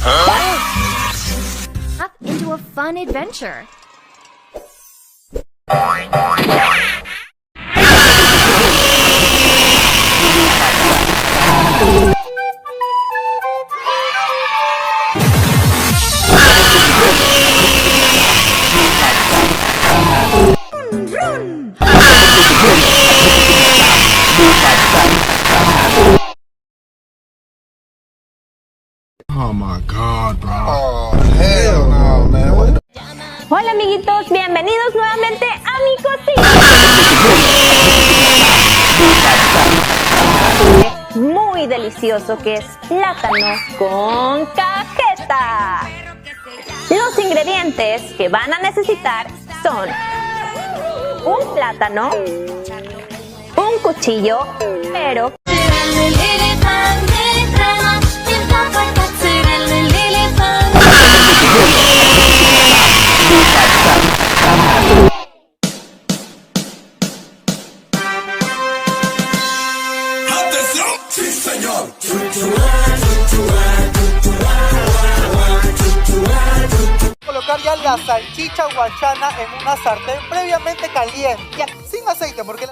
Up into a fun adventure. Oh my God, bro. Oh, hell no, man. Hola amiguitos, bienvenidos nuevamente a mi cocina. Muy delicioso que es plátano con cajeta. Los ingredientes que van a necesitar son un plátano, un cuchillo, pero Sí, señor. Colocar ya la salchicha guachana en una sartén previamente caliente, ya, sin aceite, porque